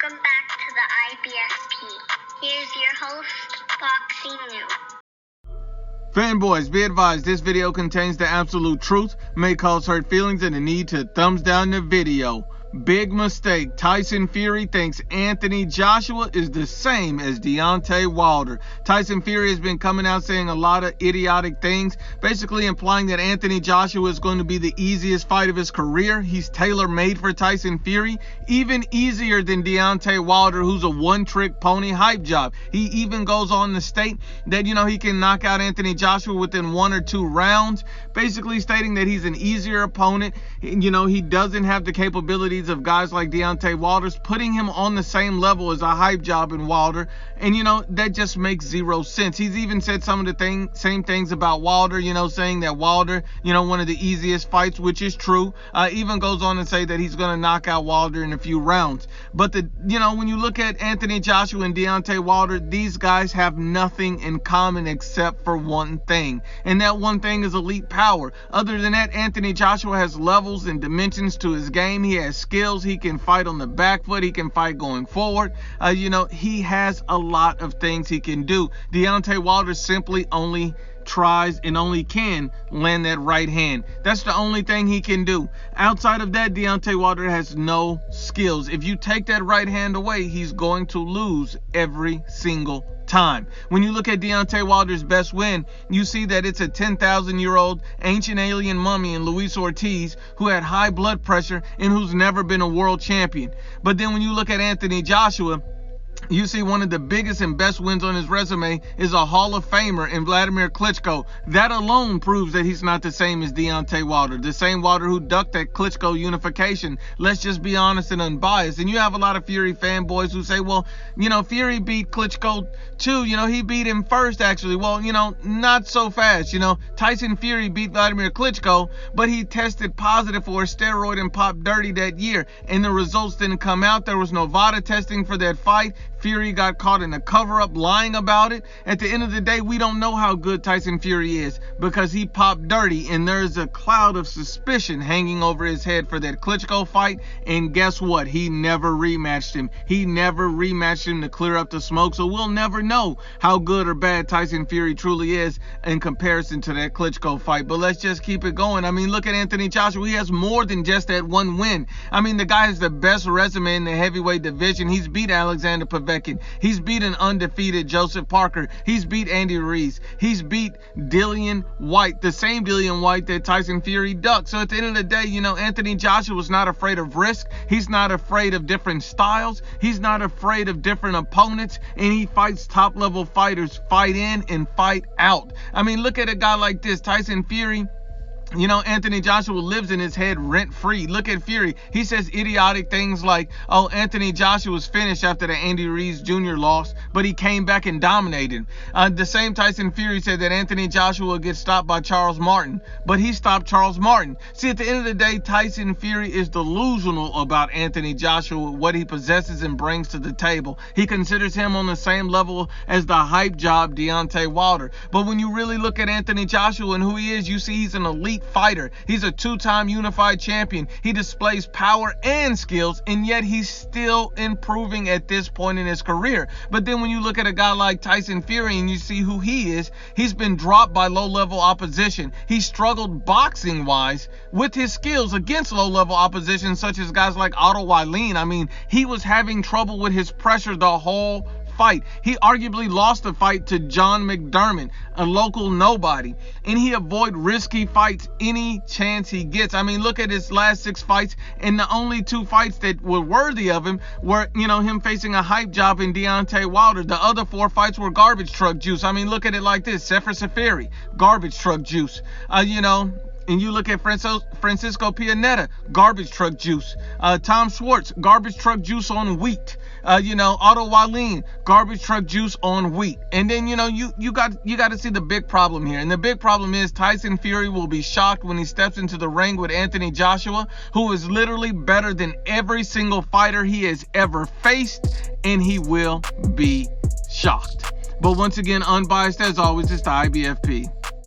Welcome back to the IBFP. Here's your host, Boxing New. Fanboys, be advised, this video contains the absolute truth, may cause hurt feelings, and a need to thumbs down the video. Big mistake. Tyson Fury thinks Anthony Joshua is the same as Deontay Wilder. Tyson Fury has been coming out saying a lot of idiotic things, basically implying that Anthony Joshua is going to be the easiest fight of his career. He's tailor-made for Tyson Fury, even easier than Deontay Wilder, who's a one-trick pony hype job. He even goes on to state that, he can knock out Anthony Joshua within 1 or 2 rounds, basically stating that he's an easier opponent. He doesn't have the capabilities of guys like Deontay Wilder's, putting him on the same level as a hype job in Wilder, and that just makes zero sense. He's even said some of the same things about Wilder, saying that Wilder, one of the easiest fights, which is true. Even goes on to say that he's going to knock out Wilder in a few rounds. But when you look at Anthony Joshua and Deontay Wilder, these guys have nothing in common except for one thing, and that one thing is elite power. Other than that, Anthony Joshua has levels and dimensions to his game. He has skills. He can fight on the back foot. He can fight going forward. He has a lot of things he can do. Deontay Wilder simply only tries and only can land that right hand. That's the only thing he can do. Outside of that, Deontay Wilder has no skills. If you take that right hand away, he's going to lose every single time. When you look at Deontay Wilder's best win, you see that it's a 10,000-year-old ancient alien mummy in Luis Ortiz who had high blood pressure and who's never been a world champion. But then when you look at Anthony Joshua, you see one of the biggest and best wins on his resume is a Hall of Famer in Vladimir Klitschko. That alone proves that he's not the same as Deontay Wilder, the same Wilder who ducked that Klitschko unification. Let's just be honest and unbiased. And you have a lot of Fury fanboys who say, well, Fury beat Klitschko too. He beat him first, actually. Well, not so fast. Tyson Fury beat Vladimir Klitschko, but he tested positive for a steroid and popped dirty that year, and the results didn't come out. There was no VADA testing for that fight. Fury got caught in a cover-up lying about it. At the end of the day, we don't know how good Tyson Fury is because he popped dirty, and there's a cloud of suspicion hanging over his head for that Klitschko fight. And guess what? He never rematched him. He never rematched him to clear up the smoke, so we'll never know how good or bad Tyson Fury truly is in comparison to that Klitschko fight. But let's just keep it going. Look at Anthony Joshua. He has more than just that one win. The guy has the best resume in the heavyweight division. He's beat Alexander Povetkin. He's beat an undefeated Joseph Parker. He's beat Andy Ruiz. He's beat Dillian White, the same Dillian White that Tyson Fury ducked. So at the end of the day, Anthony Joshua was not afraid of risk. He's not afraid of different styles. He's not afraid of different opponents. And he fights top-level fighters, fight in and fight out. Look at a guy like this, Tyson Fury. Anthony Joshua lives in his head rent-free. Look at Fury. He says idiotic things like, oh, Anthony Joshua was finished after the Andy Ruiz Jr. loss, but he came back and dominated. The same Tyson Fury said that Anthony Joshua gets stopped by Charles Martin, but he stopped Charles Martin. See, at the end of the day, Tyson Fury is delusional about Anthony Joshua, what he possesses and brings to the table. He considers him on the same level as the hype job Deontay Wilder. But when you really look at Anthony Joshua and who he is, you see he's an elite fighter. He's a 2-time unified champion. He displays power and skills, and yet he's still improving at this point in his career. But then when you look at a guy like Tyson Fury and you see who he is, he's been dropped by low-level opposition. He struggled boxing-wise with his skills against low-level opposition, such as guys like Otto Wallin. He was having trouble with his pressure the whole fight. He arguably lost the fight to John McDermott, a local nobody, and he avoid risky fights any chance he gets. Look at his last 6 fights, and the only 2 fights that were worthy of him were, him facing a hype job in Deontay Wilder. The other 4 fights were garbage truck juice. Look at it like this: Sefer Seferi, garbage truck juice. And you look at Francisco Pianeta, garbage truck juice. Tom Schwartz, garbage truck juice on wheat. Otto Wallin, garbage truck juice on wheat. And then, you got to see the big problem here. And the big problem is Tyson Fury will be shocked when he steps into the ring with Anthony Joshua, who is literally better than every single fighter he has ever faced, and he will be shocked. But once again, unbiased as always, it's the IBFP.